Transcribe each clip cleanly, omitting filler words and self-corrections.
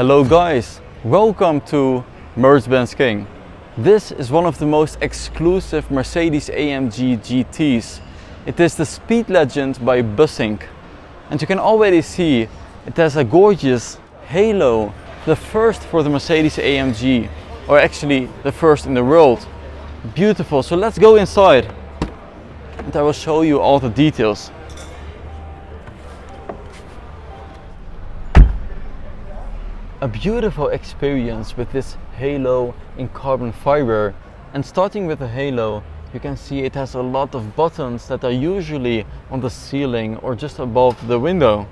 Hello guys, welcome to MercBenzKing. This is one of the most exclusive Mercedes AMG GTs. It is the Speedlegend by Bussink. And you can already see it has a gorgeous halo, the first for the Mercedes AMG, or actually the first in the world. Beautiful, so let's go inside and I will show you all the details. A beautiful experience with this halo in carbon fiber, and starting with the halo you can see it has a lot of buttons that are usually on the ceiling or just above the window,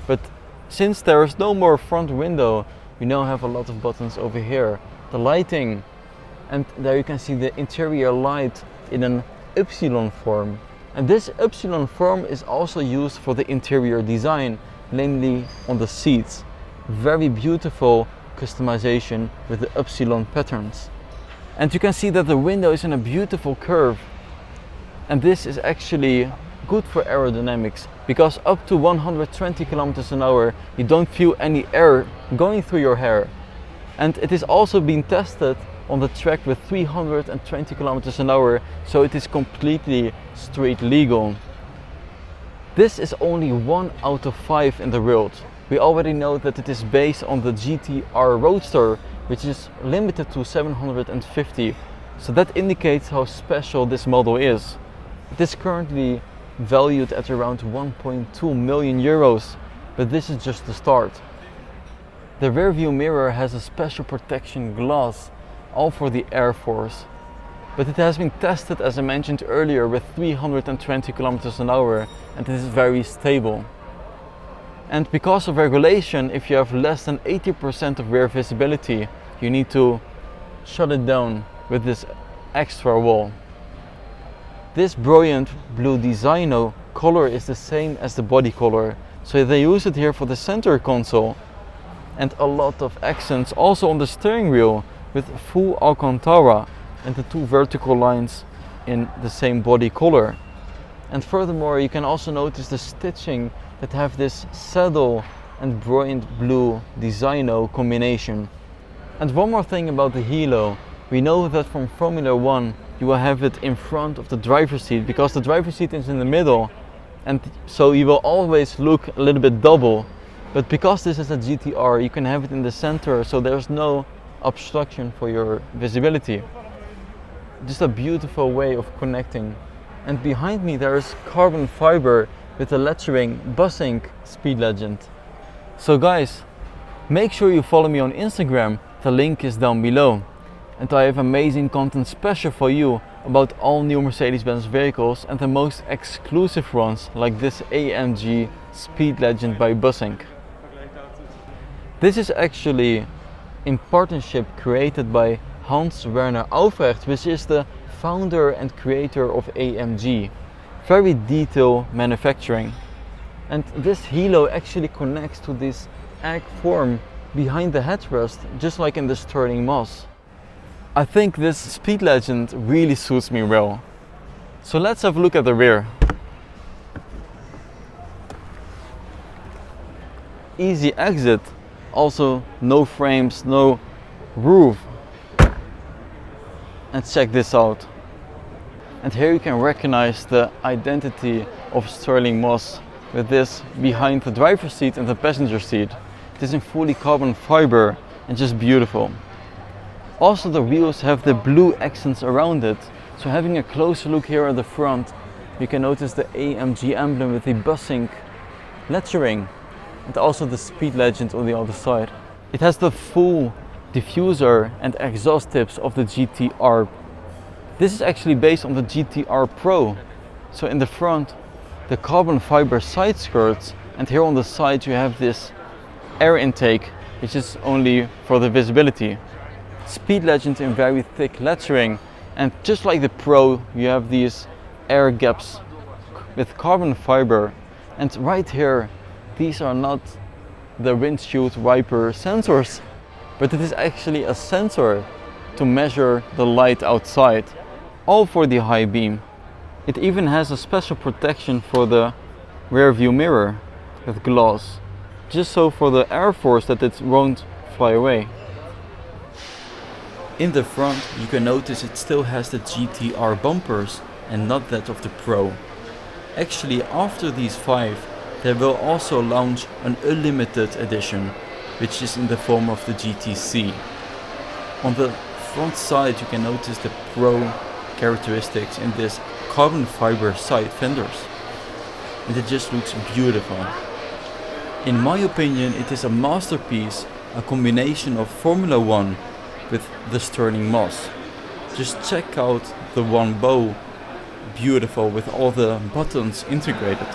but since there is no more front window we now have a lot of buttons over here. The lighting, and there you can see the interior light in an upsilon form, and this upsilon form is also used for the interior design, namely on the seats. Very beautiful customization with the upsilon patterns. And you can see that the window is in a beautiful curve, and this is actually good for aerodynamics because up to 120 kilometers an hour you don't feel any air going through your hair. And it is also been tested on the track with 320 kilometers an hour, so it is completely street legal. This is only 1 out of 5 in the world. We already know that it is based on the GT R Roadster, which is limited to 750. So that indicates how special this model is. It is currently valued at around 1.2 million euros, but this is just the start. The rear view mirror has a special protection glass, all for the Air Force. But it has been tested, as I mentioned earlier, with 320 kilometers an hour, and it is very stable. And because of regulation, if you have less than 80% of rear visibility, you need to shut it down with this extra wall. This brilliant blue designo color is the same as the body color, so they use it here for the center console, and a lot of accents also on the steering wheel with full Alcantara and the 2 vertical lines in the same body color. And furthermore, you can also notice the stitching that have this saddle and brilliant blue designo combination. And one more thing about the halo, we know that from Formula 1 you will have it in front of the driver's seat because the driver's seat is in the middle, and so you will always look a little bit double. But because this is a GTR, you can have it in the center, so there's no obstruction for your visibility. Just a beautiful way of connecting. And behind me there is carbon fiber with the lettering Bussink Speedlegend. So guys, make sure you follow me on Instagram, the link is down below. And I have amazing content special for you about all new Mercedes-Benz vehicles and the most exclusive ones like this AMG Speedlegend by Bussink. This is actually in partnership created by Hans Werner Aufrecht, which is the founder and creator of AMG. Very detailed manufacturing. And this halo actually connects to this egg form behind the headrest, just like in the Sterling Moss. I think this Speedlegend really suits me well. So let's have a look at the rear. Easy exit, also no frames, no roof. And check this out. And here you can recognize the identity of Sterling Moss with this behind the driver's seat and the passenger seat. It is in fully carbon fiber and just beautiful. Also the wheels have the blue accents around it. So having a closer look here at the front, you can notice the AMG emblem with the Bussink lettering and also the Speedlegend on the other side. It has the full diffuser and exhaust tips of the GTR. This is actually based on the GTR Pro. So in the front, the carbon fiber side skirts, and here on the side you have this air intake, which is only for the visibility. Speedlegend in very thick lettering, and just like the Pro, you have these air gaps with carbon fiber. And right here, these are not the windshield wiper sensors, but it is actually a sensor to measure the light outside, all for the high beam. It even has a special protection for the rear view mirror with glass, just so for the Air Force that it won't fly away. In the front you can notice it still has the GTR bumpers and not that of the Pro. Actually, after these 5 they will also launch an unlimited edition, which is in the form of the GTC. On the front side you can notice the Pro characteristics in this carbon fiber side fenders, and it just looks beautiful. In my opinion it is a masterpiece, a combination of Formula 1 with the Sterling Moss. Just check out the one bow, beautiful with all the buttons integrated.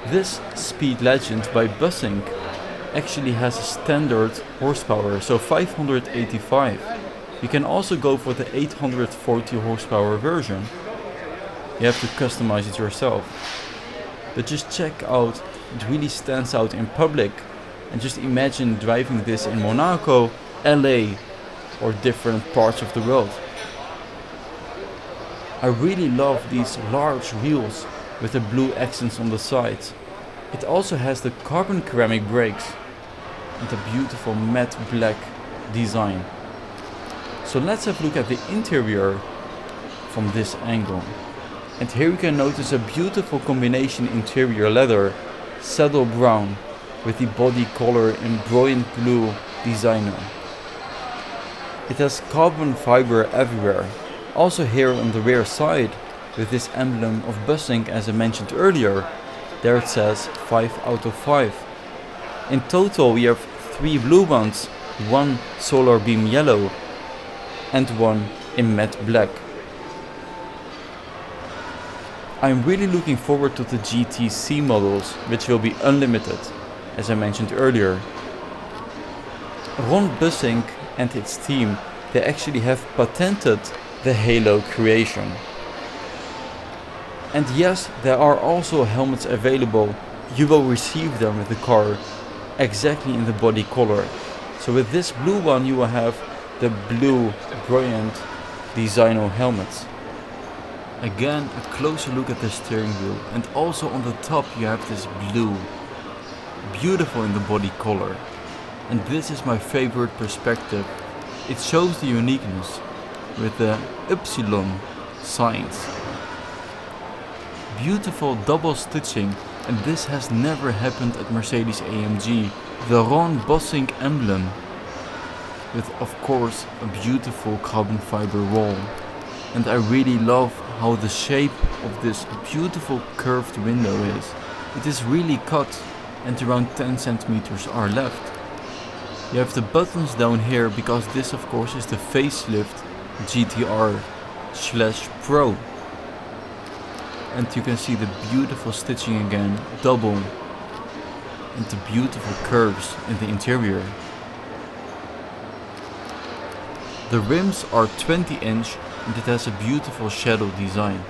This Speedlegend by Bussink actually has a standard horsepower, so 585. You can also go for the 840 horsepower version. You have to customize it yourself. But just check out, it really stands out in public, and just imagine driving this in Monaco, LA or different parts of the world. I really love these large wheels with the blue accents on the sides. It also has the carbon ceramic brakes and a beautiful matte black design. So let's have a look at the interior from this angle. And here you can notice a beautiful combination interior leather, saddle brown with the body color in brilliant blue designer. It has carbon fiber everywhere, also here on the rear side with this emblem of Bussink as I mentioned earlier. There it says 5 out of 5. In total we have 3 blue ones, 1 solar beam yellow and 1 in matte black. I'm really looking forward to the GTC models, which will be unlimited, as I mentioned earlier. Ron Bussink and its team, they actually have patented the halo creation. And yes, there are also helmets available. You will receive them with the car exactly in the body color. So with this blue one you will have the blue brilliant designer helmets. Again, a closer look at the steering wheel, and also on the top you have this blue, beautiful in the body color. And this is my favorite perspective. It shows the uniqueness with the Epsilon signs. Beautiful double stitching, and this has never happened at Mercedes AMG. The Ron Bussink emblem with of course a beautiful carbon fiber wall. And I really love how the shape of this beautiful curved window is. It is really cut and around 10 centimeters are left. You have the buttons down here because this of course is the facelift GTR/Pro. And you can see the beautiful stitching again, double, and the beautiful curves in the interior. The rims are 20-inch and it has a beautiful shadow design.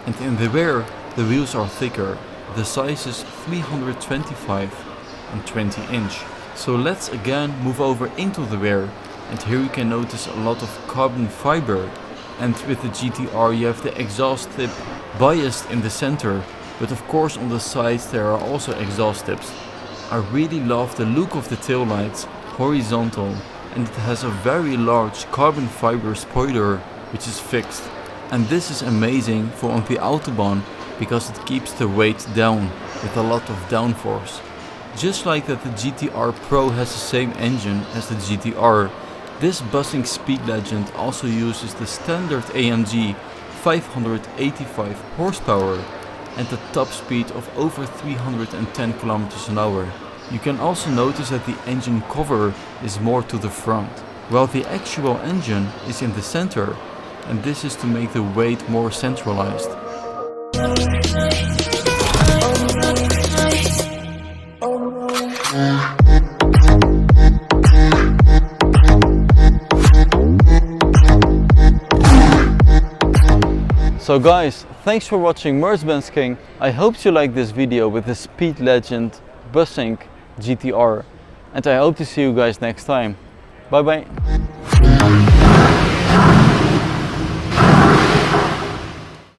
And in the rear the wheels are thicker, the sizes 325 and 20-inch. So let's again move over into the rear, and here you can notice a lot of carbon fiber. And with the GTR you have the exhaust tip biased in the center, but of course on the sides there are also exhaust tips. I really love the look of the taillights, horizontal, and it has a very large carbon fiber spoiler which is fixed. And this is amazing for on the Autobahn because it keeps the weight down with a lot of downforce. Just like that the GTR Pro has the same engine as the GTR, this Bussink Speedlegend also uses the standard AMG 585 horsepower and a top speed of over 310 km an hour. You can also notice that the engine cover is more to the front, while the actual engine is in the center, and this is to make the weight more centralized. So guys, thanks for watching MercBenzKing. I hope you liked this video with the Speedlegend Bussink GTR, and I hope to see you guys next time. Bye bye.